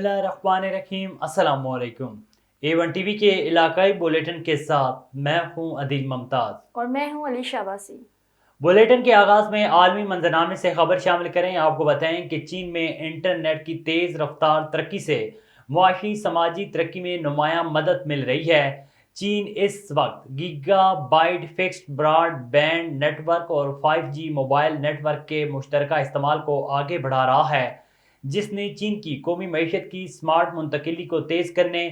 बिस्मिल्लाहिर्रहमानिर्रहीम। अस्सलाम वालेकुम। A1 टीवी के इलाकाई बुलेटिन के साथ मैं हूं अदील मुमताज़ और मैं हूं अलीशा बासी। बुलेटिन के आगाज़ में आलमी मंजरनामे से खबर शामिल करें। आपको बताएं कि चीन में इंटरनेट की तेज़ रफ्तार तरक्की से मुआशी समाजी तरक्की में नुमायां मदद मिल रही है। चीन इस वक्त गीगाबाइट फिक्स्ड ब्रॉडबैंड नेटवर्क और 5G मोबाइल नेटवर्क के मुश्तरका इस्तेमाल को आगे बढ़ा रहा है, जिसने चीन की कौमी मईशत की स्मार्ट मुंतकिली को तेज़ करने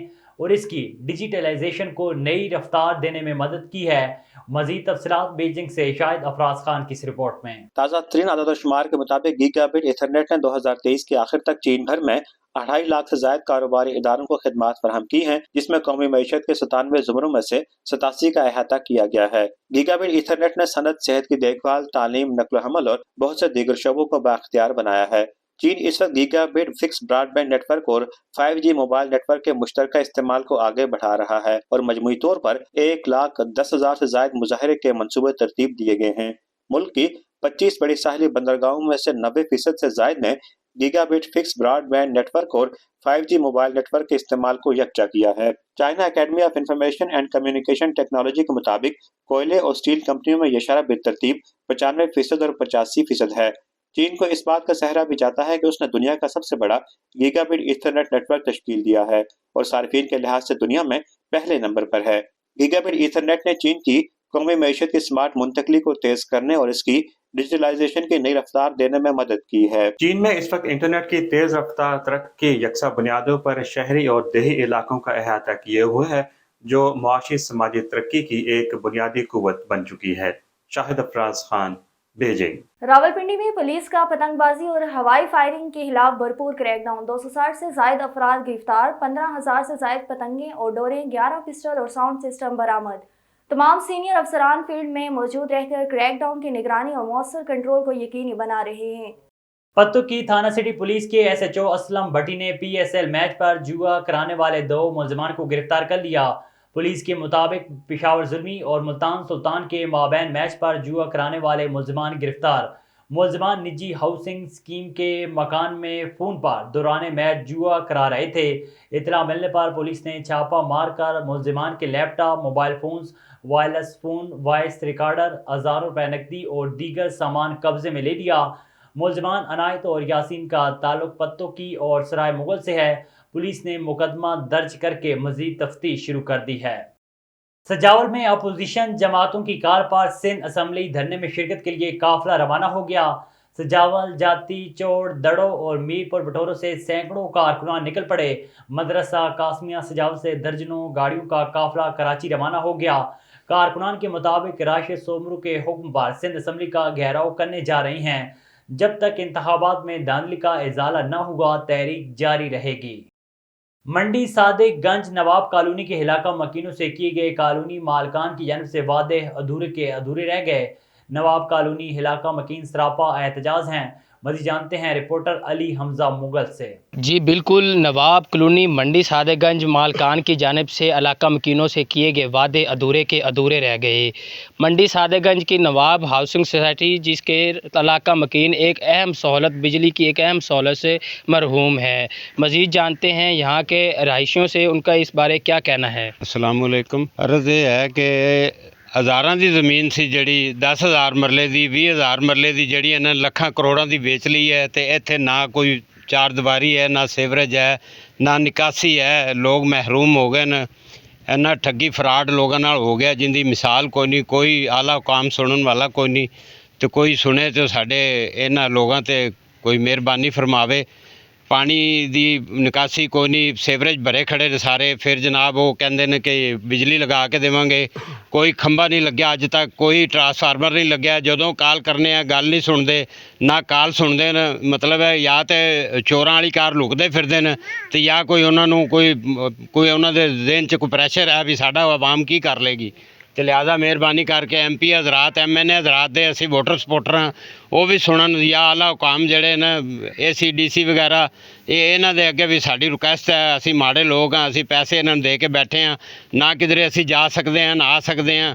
और इसकी डिजिटलाइजेशन को नई रफ्तार देने में मदद की है। मज़ीद तफसीलात बीजिंग से शाहिद अफराज खान की इस रिपोर्ट में। ताज़ा तरीन आदाद-ओ-शुमार के मुताबिक गीगाबिट ईथरनेट ने 2023 के आखिर तक चीन भर में 2.5 लाख से ज्यादा कारोबारी इदारों को खिदमात फराहम की हैं, जिसमें कौमी मईशत के 97 ज़ुमरों में से 87 का अहाता किया गया है। गीगाबिट ईथरनेट ने सनत, सेहत की देखभाल, तालीम, नक्ल हमल और बहुत से दीगर शोबों को बाख्तियार बनाया है। चीन इस वक्त गीगाबिट फिक्स ब्रॉडबैंड नेटवर्क और 5G मोबाइल नेटवर्क के मुश्तरका इस्तेमाल को आगे बढ़ा रहा है और मजमूई तौर पर 1,10,000 से ज्यादा मुजाहरे के मंसूबे तरतीब दिए गए हैं। मुल्क की 25 बड़ी साहली बंदरगाहों में से 90% से ज्यादा ने गीगाबिट फिक्स ब्रॉडबैंड नेटवर्क और 5G मोबाइल नेटवर्क के इस्तेमाल को यकजा किया है। China academy of information and communication technology के मुताबिक कोयले और स्टील कंपनियों में यह शरह बेतरतीब 95% और 85% है। चीन को इस बात का सहरा भी जाता है कि उसने दुनिया का सबसे बड़ा गीगाबिट ईथरनेट नेटवर्क तश्कील दिया है और सार्फिन के लिहाज से दुनिया में पहले नंबर पर है। गीगाबिट ईथरनेट ने चीन की कौमी मईशत की स्मार्ट मुंतकली को तेज करने और इसकी डिजिटलाइजेशन की नई रफ्तार देने में मदद की है। चीन में इस वक्त इंटरनेट की तेज रफ्तार तरक्की यकसा बुनियादों पर शहरी और देही इलाकों का अहाता किए हुए है, जो मुआशी समाजी तरक्की की एक बुनियादी कुव्वत बन चुकी है। शाहिद अफराज खान, बीजिंग। रावलपिंडी में पुलिस का पतंगबाजी और हवाई फायरिंग के खिलाफ भरपूर क्रैकडाउन। 260 से ज्यादा अफराद गिरफ्तार, 15,000 से ज्यादा पतंगें और डोरें, 11 पिस्टल और साउंड सिस्टम बरामद। तमाम सीनियर अफसरान फील्ड में मौजूद रहकर क्रैकडाउन की निगरानी और मौसर कंट्रोल को यकीनी बना रहे हैं। पत्तू की थाना सिटी पुलिस के SHO असलम भट्टी ने PSL मैच पर जुआ कराने वाले 2 मुलजमान को गिरफ्तार कर लिया। पुलिस के मुताबिक पेशावर जुल्मी और मुल्तान सुल्तान के माबैन मैच पर जुआ कराने वाले मुलजमान गिरफ्तार। मुलजमान निजी हाउसिंग स्कीम के मकान में फ़ोन पर दौरान मैच जुआ करा रहे थे। इतला मिलने पर पुलिस ने छापा मारकर मुलजमान के laptop, mobile phones, wireless phone, voice recorder, हज़ारों रुपये नकदी और दीगर सामान कब्जे में ले लिया। मुलजमान अनायत और यासीन का ताल्लुक पत्तों की और सराय मुगल से है। पुलिस ने मुकदमा दर्ज करके मजीद तफ्तीश शुरू कर दी है। सजावल में अपोजिशन जमातों की कार पर सिंध असम्बली धरने में शिरकत के लिए काफिला रवाना हो गया। सजावल, जाती, चौड़, दड़ो और मीरपुर बटोरों से सैकड़ों कारकुनान निकल पड़े। मदरसा कासमिया सजावल से दर्जनों गाड़ियों का काफिला कराची रवाना हो गया। कारकुनान के मुताबिक राशिद सोमरू के हुक्म पर सिंध असम्बली का घेराव करने जा रही हैं। जब तक इंतखाबात में धांधली का इजाला न हुआ, तहरीक जारी रहेगी। मंडी सादिक-गंज नवाब कॉलोनी के इलाका मकीनों से किए गए कॉलोनी मालकान की जानिब से वादे अधूरे के अधूरे रह गए। नवाब कॉलोनी इलाका मकीन सरापा एहतजाज हैं। मज़ीद जानते हैं रिपोर्टर अली हमजा मुगल से। जी बिल्कुल, नवाब कॉलोनी मंडी सादेगंज मालकान की जानिब से इलाका मकीनों से किए गए वादे अधूरे के अधूरे रह गए। मंडी सादेगंज की नवाब हाउसिंग सोसाइटी, जिसके इलाका मकीन एक अहम सहूलत, बिजली की एक अहम सहूलत से मरहूम है। मज़ीद जानते हैं यहाँ के रहायशियों से, उनका इस बारे क्या कहना है। अस्सलाम वालेकुम। अर्ज़ ये है कि हज़ारां दी ज़मीन सी जिहड़ी 10,000 मरले दी, 20,000 मरले दी जिहड़ी इन्हां लखां करोड़ां दी बेच ली है, ते इत्थे ना कोई चार दीवारी है, ना सीवरेज है, ना निकासी है। लोग महरूम हो गए न। इन्ना ठगी फराड लोगों नाल हो गया जिंदी मिसाल कोई नहीं। कोई आला काम सुनने वाला कोई नहीं, तो कोई सुने तो साडे इन्हां लोगों ते कोई मेहरबानी फरमावे। पानी दी निकासी कोई नहीं, सीवरेज भरे खड़े ने सारे। फिर जनाब वो कहते हैं कि बिजली लगा के देवांगे, कोई खंभा नहीं लग्या अज तक, कोई ट्रांसफार्मर नहीं लग्या। जदों कॉल करने गल नहीं सुनते, ना कॉल सुनते न। मतलब है या तो चोरां वाली कार लुकते फिरदे न, ते या कोई उन्होंने कोई उन्होंने देन च कोई प्रैशर है भी साडा आवाम की कर लेगी। तो लिहाजा मेहरबानी करके MP हजरात, MNA हजरात दे असी वोटर सपोर्टर हाँ, वो भी सुनन या आला हुकाम जड़े न AC DC वगैरह, ये इन्हां दे अगे भी साडी रिक्वेस्ट है। असी माड़े लोग हाँ, असी पैसे इन्हां दे के बैठे हाँ, ना किधरे असी जा सकते हैं ना आ सकते हैं।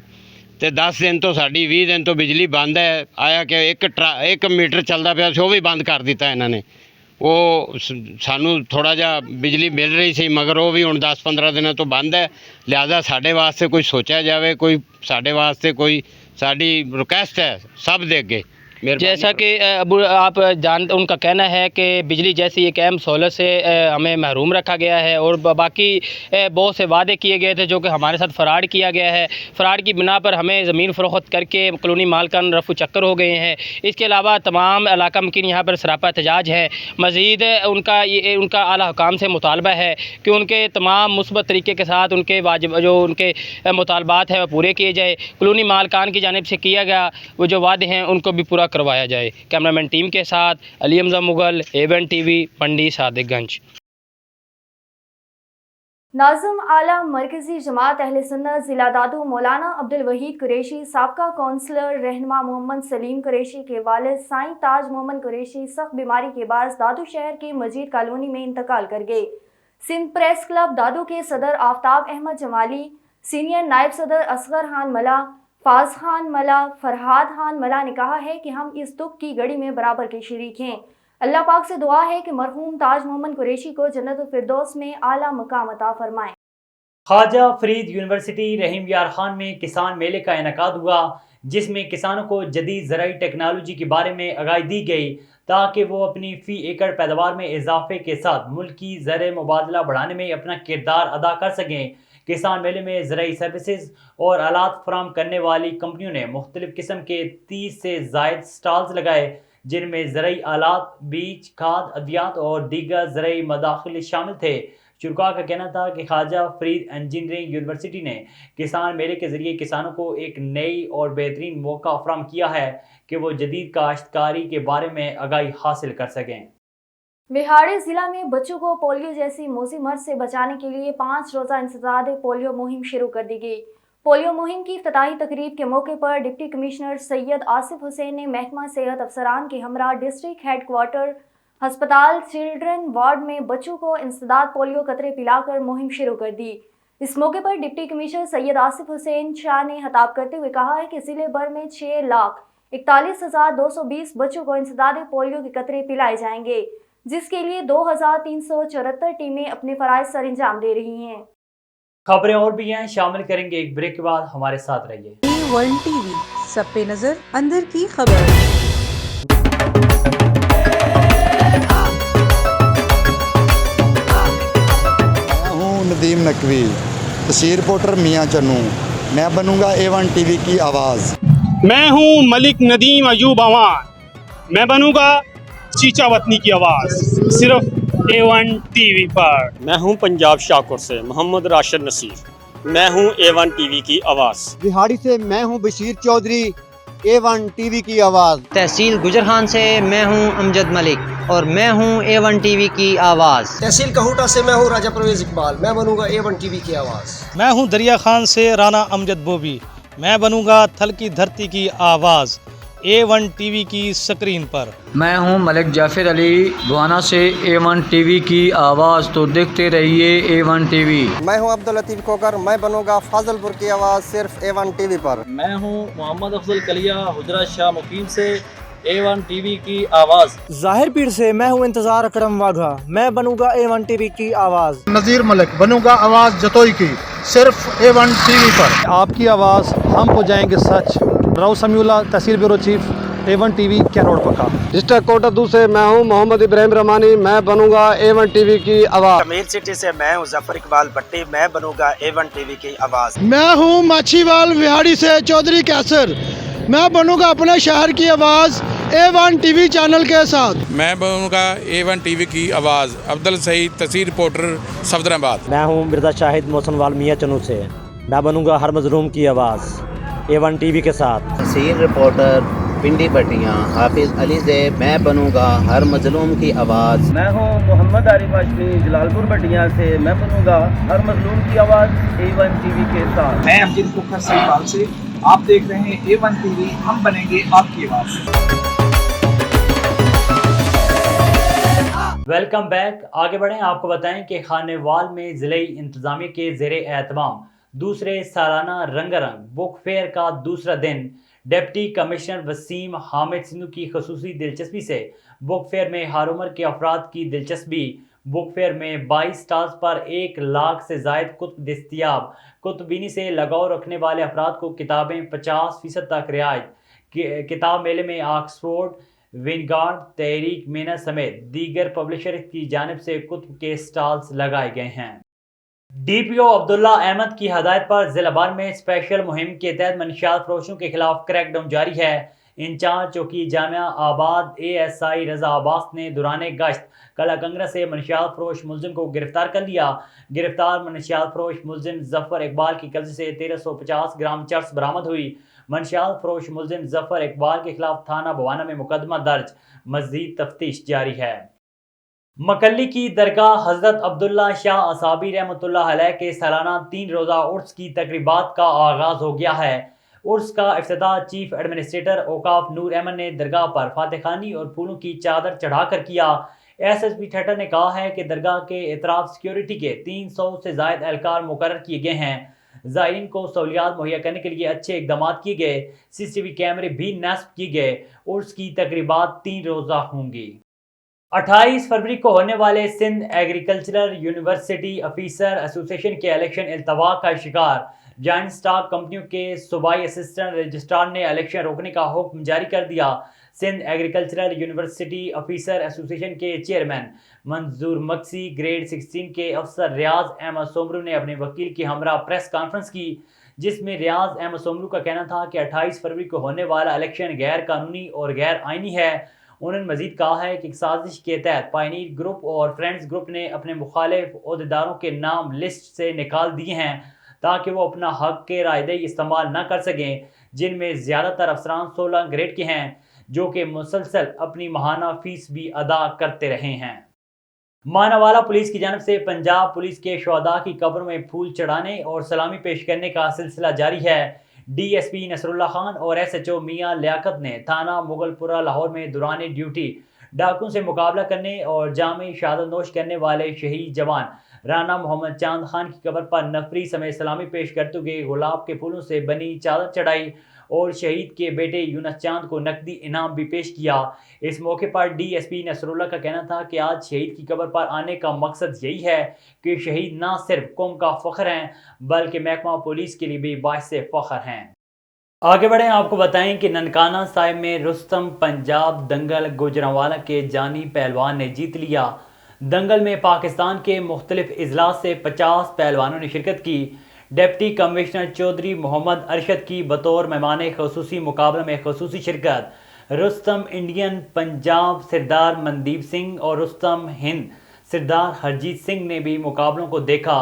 तो 10 दिन तो साडी 20 दिन तो बिजली बंद है। आया कि एक मीटर चलता पाया सी, वो भी बंद कर दिता इन्होंने। ਉਹ ਸਾਨੂੰ ਥੋੜਾ ਜਿਹਾ ਬਿਜਲੀ ਮਿਲ ਰਹੀ ਸੀ, ਮਗਰ ਉਹ ਵੀ ਹੁਣ 10-15 ਦਿਨਾਂ ਤੋਂ ਬੰਦ ਹੈ। ਲਿਹਾਜ਼ਾ ਸਾਡੇ ਵਾਸਤੇ ਕੋਈ ਸੋਚਿਆ ਜਾਵੇ, ਕੋਈ ਸਾਡੇ ਵਾਸਤੇ ਕੋਈ ਸਾਡੀ ਰਿਕੁਐਸਟ ਹੈ ਸਭ ਦੇ ਅੱਗੇ। जैसा कि अब आप उनका कहना है कि बिजली जैसी एक अहम सहूलत से हमें महरूम रखा गया है और बाकी बहुत से वादे किए गए थे जो कि हमारे साथ फ़राड किया गया है। फ़राड की बिना पर हमें ज़मीन फ़रोख्त करके कॉलोनी मालकान रफू चक्कर हो गए हैं। इसके अलावा तमाम इलाका मकीन यहाँ पर सरापा एहतजाज है। मज़ीद उनका आला हुकाम से मुतालबा है कि उनके तमाम मुस्बत तरीके के साथ उनके वाजिब जो उनके मुतालबात हैं वो पूरे किए जाए। कॉलोनी मालकान की जानिब से किया गया वो जो वादे हैं उनको भी पूरा करवाया जाए। कैमरामैन टीम के साथ अली हमजा मुगल, A1 TV, मंडी सादिकगंज। नाज़िम आलम मरकज़ी जमात अहले सुन्नत ज़िला दादू मौलाना अब्दुल वहीद कुरैशी, साबका कौंसलर रहनुमा मोहम्मद सलीम कुरैशी के वालिद साईं ताज मोहम्मद कुरैशी सख्त बीमारी के बाद दादू शहर की मजीद कॉलोनी में इंतकाल कर गए। सिंध प्रेस क्लब दादू के सदर आफ्ताब अहमद जमाली, सीनियर नायब सदर असगर खान मला, फाज खान मला, फरहाद खान मला ने कहा है कि हम इस दुख की घड़ी में बराबर के शरीक हैं। अल्लाह पाक से दुआ है कि मरहूम ताज मोहम्मद कुरैशी को जन्नत फिरदौस में आला मकाम अता फरमाएं। ख्वाजा फरीद यूनिवर्सिटी रहीम यार खान में किसान मेले का इनेकाद हुआ, जिसमें किसानों को जदीद ज़राई टेक्नोलॉजी के बारे में आगाही दी गई ताकि वो अपनी फ़ी एकड़ पैदावार में इजाफे के साथ मुल्की ज़र मुबादला बढ़ाने में अपना किरदार अदा कर सकें। किसान मेले में ज़राई सर्विसेज और आलात फराम करने वाली कंपनियों ने मुख्तलिफ़ किस्म के 30 से ज़ायद स्टॉल्स लगाए, जिनमें ज़राई आलात, बीज, खाद, अद्वियात और दीगर ज़राई मदाखिल शामिल थे। शुरा का कहना था कि ख्वाजा फरीद इंजीनियरिंग यूनिवर्सिटी ने किसान मेले के ज़रिए किसानों को एक नई और बेहतरीन मौका फराहम किया है कि वो जदीद काश्तकारी के बारे में आगाही हासिल कर सकें। बिहाड़ी जिला में बच्चों को पोलियो जैसी मौसी मर्ज से बचाने के लिए 5 रोज़ा इंसदाद पोलियो मुहिम शुरू कर दी गई। पोलियो मुहिम की इफ्तिताही तकरीब के मौके पर डिप्टी कमिश्नर सैयद आसिफ हुसैन ने महकमा सेहत अफसरान के हमरा डिस्ट्रिक्ट हेडक्वार्टर अस्पताल चिल्ड्रन वार्ड में बच्चों को इंसदाद पोलियो कतरे पिलाकर मुहिम शुरू कर दी। इस मौके पर डिप्टी कमिश्नर सैयद आसिफ हुसैन शाह ने खिताब करते हुए कहा है कि जिले भर में 6,41,220 बच्चों को इंसदाद पोलियो के कतरे पिलाए जाएंगे, जिसके लिए 2,374 टीमें अपने फराइज सर अंजाम दे रही हैं। खबरें और भी हैं, शामिल करेंगे एक ब्रेक के बाद, हमारे साथ रहिए। A1 TV, सब पे नजर, अंदर की खबर। हूँ नदीम नकवी, तहसील रिपोर्टर मियाँ चन्नू। मैं बनूंगा A1 TV की आवाज़। मैं हूँ मलिक नदीम अयूब अवान, मैं बनूंगा चीचा वतनी की आवाज़, सिर्फ A1 TV पर। मैं हूं पंजाब शाहपुर से मोहम्मद राशिद नसीर, मैं हूं A1 TV की आवाज़। बिहाड़ी से मैं हूं बशीर चौधरी, A1 TV की आवाज़। तहसील गुजरखान से मैं हूं अमजद मलिक और मैं हूं A1 TV की आवाज़। तहसील कहूटा से मैं हूं राजा परवेज इकबाल, मैं बनूंगा A1 TV की आवाज़। मैं हूं दरिया खान से राना अमजद बोबी, मैं बनूंगा थल की धरती की आवाज़ A1 TV की स्क्रीन पर। मैं हूं मलिक जाफर अली बुआना से A1 TV की आवाज़, तो देखते रहिए A1 TV। मैं हूं अब्दुल लतीफ़ खोकर, मैं बनूंगा फाजलपुर की आवाज़, सिर्फ A1 TV पर। मैं हूं मोहम्मद अफजल कलिया हुजरा शाह मुकीम से A1 TV की आवाज़। ज़ाहिर पीर से मैं हूं इंतज़ार अकरम वाघा, मैं बनूंगा A1 TV की आवाज़। नज़ीर मलिक बनूंगा आवाज़ जतोई की, सिर्फ A1 TV पर। आपकी आवाज़ हम हो जाएंगे सच। राव समीउल्लाह, तहसील ब्यूरो चीफ, A1 TV क्या रोड पका। डिस्ट्रिक्ट कोटद्दू से मैं हूं मोहम्मद इब्राहिम रमानी, मैं बनूंगा A1 TV की आवाज़। अमीर सिटी से मैं हूं जफर इकबाल भट्टी, मैं बनूंगा A1 TV की आवाज़। मैं हूं माछीवाल विहाड़ी से चौधरी कैसर, मैं बनूंगा अपने शहर की आवाज़ A1 TV चैनल के साथ। मैं बनूंगा A1 TV की आवाज़, अब्दुल सईद, तहसील रिपोर्टर सफदराबाद। मैं हूं मिर्ज़ा शाहिद मोहसिनवाल मियाँ चन्नू से, मैं बनूंगा हर मजलूम की आवाज़ A1 TV के साथ। तहसील रिपोर्टर पिंडी पटियाँ हाफिज अली से, मैं बनूंगा हर मजलूम की आवाज़। मैं हूं मोहम्मद आरिफ हाशमी जलालपुर पटियाँ से, मैं बनूंगा हर मजलूम की आवाज़ A1 TV के साथ। मैं अमजद मुखर सईबाल से, आप देख रहे हैं A1 TV, हम बनेंगे आपकी आवाज़। Welcome back. आगे बढ़ें, आपको बताएं कि खानेवाल में ज़िले इंतज़ामिया के ज़ेरे एहतमाम दूसरे सालाना रंगारंग बुक फेयर का दूसरा दिन ڈپٹی کمشنر وسیم حامد سندھو کی خصوصی دلچسپی سے بک فیئر میں ہر عمر کے افراد کی دلچسپی۔ بک فیئر میں 22 سٹالز پر 1 لاکھ سے زائد کتب دستیاب۔ کتب بینی سے لگاؤ رکھنے والے افراد کو کتابیں 50% تک رعایت۔ کتاب میلے میں آکسفورڈ، وینگارڈ، تحریک محنت سمیت دیگر پبلشرز کی جانب سے کتب کے سٹالز لگائے گئے ہیں۔ ڈی پی او عبداللہ احمد کی ہدایت پر ضلع بھر میں اسپیشل مہم کے تحت منشیات فروشوں کے خلاف کریک ڈاؤن جاری ہے۔ انچارج چوکی جامعہ آباد ASI رضا عباس نے دوران گشت قلعہ کنگرہ سے منشیات فروش ملزم کو گرفتار کر لیا۔ گرفتار منشیات فروش ملزم ظفر اقبال کی قبضے سے 1350 گرام چرس برآمد ہوئی۔ منشیات فروش ملزم ظفر اقبال کے خلاف تھانہ بوانا میں مقدمہ درج، مزید تفتیش جاری ہے۔ مکلی کی درگاہ حضرت عبداللہ شاہ اصابی رحمۃ اللہ علیہ کے سالانہ 3 روزہ عرس کی تقریبات کا آغاز ہو گیا ہے۔ عرس کا افتتاح چیف ایڈمنسٹریٹر اوقاف نور احمد نے درگاہ پر فاتح خوانی اور پھولوں کی چادر چڑھا کر کیا۔ SSP ٹھٹر نے کہا ہے کہ درگاہ کے اطراف سیکیورٹی کے 300 سے زائد اہلکار مقرر کیے گئے ہیں۔ زائرین کو سہولیات مہیا کرنے کے لیے اچھے اقدامات کیے گئے۔ CCTV کیمرے بھی نصب کیے گئے۔ عرس کی تقریبات 3 روزہ ہوں گی۔ 28 فروری کو ہونے والے سندھ ایگریکلچرل یونیورسٹی افیسر ایسوسی ایشن کے الیکشن التوا کا شکار جوائنٹ اسٹاک کمپنیوں کے صوبائی اسسٹنٹ رجسٹرار نے الیکشن روکنے کا حکم جاری کر دیا۔ سندھ ایگریکلچرل یونیورسٹی افیسر ایسوسی ایشن کے چیئرمین منظور مکسی، گریڈ 16 کے افسر ریاض احمد سومرو نے اپنے وکیل کے ہمراہ پریس کانفرنس کی، جس میں ریاض احمد سومرو کا کہنا تھا کہ 28 فروری کو ہونے والا الیکشن غیر قانونی اور غیر آئینی ہے۔ انہوں نے مزید کہا ہے کہ ایک سازش کے تحت پائنیر گروپ اور فرینڈز گروپ نے اپنے مخالف عہدیداروں کے نام لسٹ سے نکال دیے ہیں تاکہ وہ اپنا حق کے رائے دہی استعمال نہ کر سکیں، جن میں زیادہ تر افسران 16 گریڈ کے ہیں جو کہ مسلسل اپنی ماہانہ فیس بھی ادا کرتے رہے ہیں۔ ماناوالا پولیس کی جانب سے پنجاب پولیس کے شہداء کی قبروں میں پھول چڑھانے اور سلامی پیش کرنے کا سلسلہ جاری ہے۔ DSP نصر اللہ خان اور SHO میاں لیاقت نے تھانہ مغل پورہ لاہور میں دوران ڈیوٹی ڈاکوؤں سے مقابلہ کرنے اور جامع شہادت نوش کرنے والے شہید جوان رانا محمد چاند خان کی قبر پر نفری سمیت سلامی پیش کرتے ہوئے گلاب کے پھولوں سے بنی چادر چڑھائی اور شہید کے بیٹے یونس چاند کو نقدی انعام بھی پیش کیا۔ اس موقع پر DSP نصر اللہ کا کہنا تھا کہ آج شہید کی قبر پر آنے کا مقصد یہی ہے کہ شہید نہ صرف قوم کا فخر ہیں بلکہ محکمہ پولیس کے لیے بھی باعث فخر ہیں۔ آگے بڑھیں، آپ کو بتائیں کہ ننکانہ صاحب میں رستم پنجاب دنگل گوجرانوالا کے جانی پہلوان نے جیت لیا۔ دنگل میں پاکستان کے مختلف اضلاع سے 50 پہلوانوں نے شرکت کی۔ ڈپٹی کمشنر چودھری محمد ارشد کی بطور مہمان خصوصی مقابلہ میں خصوصی شرکت۔ رستم انڈین پنجاب سردار مندیپ سنگھ اور رستم ہند سردار ہرجیت سنگھ نے بھی مقابلوں کو دیکھا۔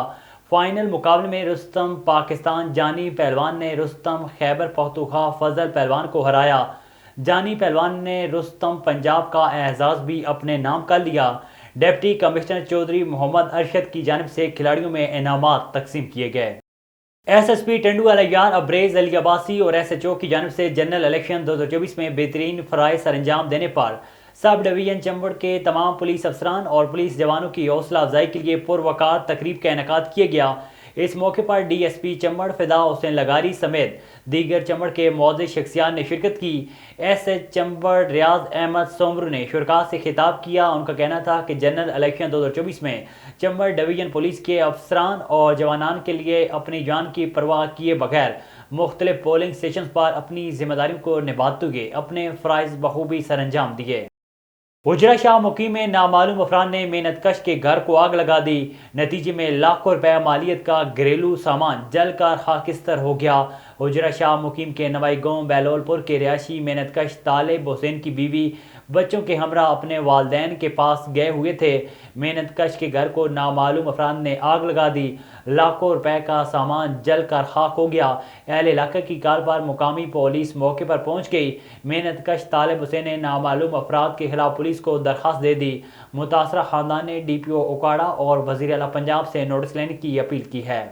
فائنل مقابلے میں رستم پاکستان جانی پہلوان نے رستم خیبر پختونخوا فضل پہلوان کو ہرایا۔ جانی پہلوان نے رستم پنجاب کا اعزاز بھی اپنے نام کر لیا۔ ڈپٹی کمشنر چودھری محمد ارشد کی جانب سے کھلاڑیوں میں انعامات تقسیم کیے گئے۔ SSP ٹنڈو علیار ابریز علی عباسی اور SHO کی جانب سے جنرل الیکشن 2024 میں بہترین فرائض سر انجام دینے پر سب ڈویژن چمبڑ کے تمام پولیس افسران اور پولیس جوانوں کی حوصلہ افزائی کے لیے پروقار تقریب کا انعقاد کیا گیا۔ اس موقع پر DSP چمبڑ فدا حسین لغاری سمیت دیگر چمبڑ کے معزز شخصیات نے شرکت کی۔ SH چمبڑ ریاض احمد سومرو نے شرکاء سے خطاب کیا۔ ان کا کہنا تھا کہ جنرل الیکشن 2024 میں چمبڑ ڈویژن پولیس کے افسران اور جوانان کے لیے اپنی جان کی پرواہ کیے بغیر مختلف پولنگ اسٹیشنز پر اپنی ذمہ داریوں کو نبھاتے ہوئے اپنے فرائض بخوبی سر انجام دیے۔ حجرہ شاہ مقیم میں نامعلوم افراد نے محنت کش کے گھر کو آگ لگا دی۔ نتیجے میں لاکھوں روپے مالیت کا گھریلو سامان جل کر خاکستر ہو گیا۔ حجرہ شاہ مقیم کے نوائی گاؤں بیلول پور کے رہائشی محنت کش طالب حسین کی بیوی بچوں کے ہمراہ اپنے والدین کے پاس گئے ہوئے تھے۔ محنت کش کے گھر کو نامعلوم افراد نے آگ لگا دی۔ لاکھوں روپے کا سامان جل کر خاک ہو گیا۔ اہل علاقہ کی کال پر مقامی پولیس موقع پر پہنچ گئی۔ محنت کش طالب حسین نے نامعلوم افراد کے خلاف پولیس کو درخواست دے دی۔ متاثرہ خاندان نے DPO اوکاڑا اور وزیر اعلیٰ پنجاب سے نوٹس لینے کی اپیل کی ہے۔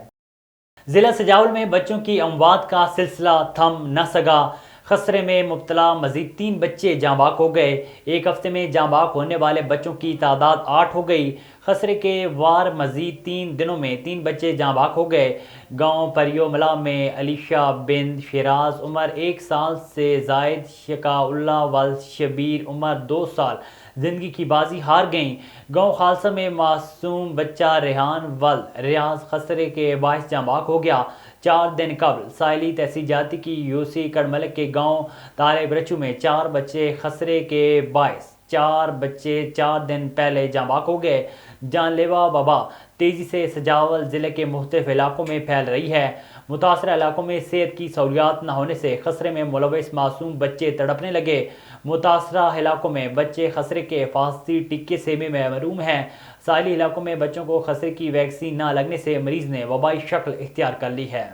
ضلع سجاول میں بچوں کی اموات کا سلسلہ تھم نہ سکا۔ خسرے میں مبتلا مزید 3 بچے جاں بحق ہو گئے۔ ایک ہفتے میں جاں بحق ہونے والے بچوں کی تعداد 8 ہو گئی۔ خسرے کے وار مزید 3 دنوں میں 3 بچے جاں بحق ہو گئے۔ گاؤں پریو ملا میں علیشہ بن شیراز عمر 1 سال سے زائد، شکا اللہ و شبیر عمر 2 سال زندگی کی بازی ہار گئیں۔ گاؤں خالصہ میں معصوم بچہ ریحان ول ریاض خسرے کے باعث جاں بحق ہو گیا۔ 4 دن قبل ساحلی تحصیل جاتی کی یوسی کڑملک کے گاؤں تالے برچو میں 4 بچے خسرے کے باعث 4 بچے 4 دن پہلے جاں بحق ہو گئے۔ جان لیوا وبا تیزی سے سجاول ضلع کے مختلف علاقوں میں پھیل رہی ہے۔ متاثرہ علاقوں میں صحت کی سہولیات نہ ہونے سے خسرے میں ملوث معصوم بچے تڑپنے لگے۔ متاثرہ علاقوں میں بچے خسرے کے حفاظتی ٹیکے سے بھی محروم ہیں۔ ساحلی علاقوں میں بچوں کو خسرے کی ویکسین نہ لگنے سے مریض نے وبائی شکل اختیار کر لی ہے۔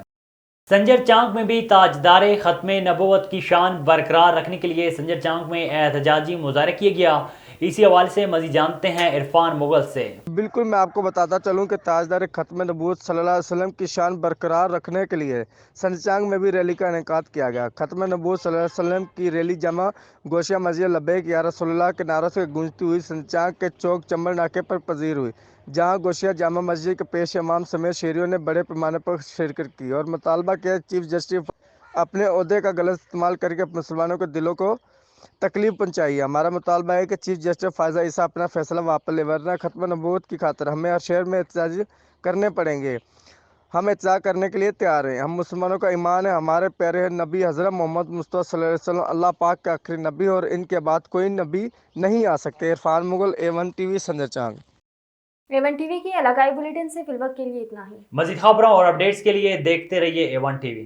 سنجر چانگ میں بھی تاجدار ختم نبوت کی شان برقرار رکھنے کے لیے سنجر چانگ میں احتجاجی مظاہرہ کیا گیا۔ اسی حوالے سے مزید جانتے ہیں عرفان مغل سے۔ بالکل، میں آپ کو بتاتا چلوں کہ تاجدار ختم نبوت صلی اللہ علیہ وسلم کی شان برقرار رکھنے کے لیے سنجر میں بھی ریلی کا انعقاد کیا گیا۔ ختم نبوت صلی اللہ علیہ وسلم کی ریلی جامع گوشہ مسجد لبیک یا رسول اللہ کے نعروں سے گونجتی ہوئی سنجر کے چوک چمبر ناکے پر پذیر ہوئی، جہاں گوشہ جامع مسجد کے پیش امام سمیت شہریوں نے بڑے پیمانے پر شرکت کی اور مطالبہ کیا چیف جسٹس اپنے عہدے کا غلط استعمال کر کے مسلمانوں کے دلوں کو تکلیف پہنچائی ہے۔ ہمارا مطالبہ ہے کہ چیف جسٹس فائزہ عیسیٰ اپنا فیصلہ واپس لے، ورنہ ختم نبوت کی خاطر ہمیں ہر شہر میں احتجاج کرنے پڑیں گے۔ ہم احتجاج کرنے کے لیے تیار ہیں۔ ہم مسلمانوں کا ایمان ہے، ہمارے پیارے نبی حضرت محمد مصطفیٰ صلی اللہ علیہ وسلم اللہ پاک کے آخری نبی اور ان کے بعد کوئی نبی نہیں آ سکتے۔ Irfan Mughal, A1 TV، Sanjar Chang. A1 TV کی علاقائی بلیٹن سے فی الوقت کے لیے اتنا ہی۔ مزید خبروں اور اپڈیٹس کے لیے دیکھتے رہیے A1 TV۔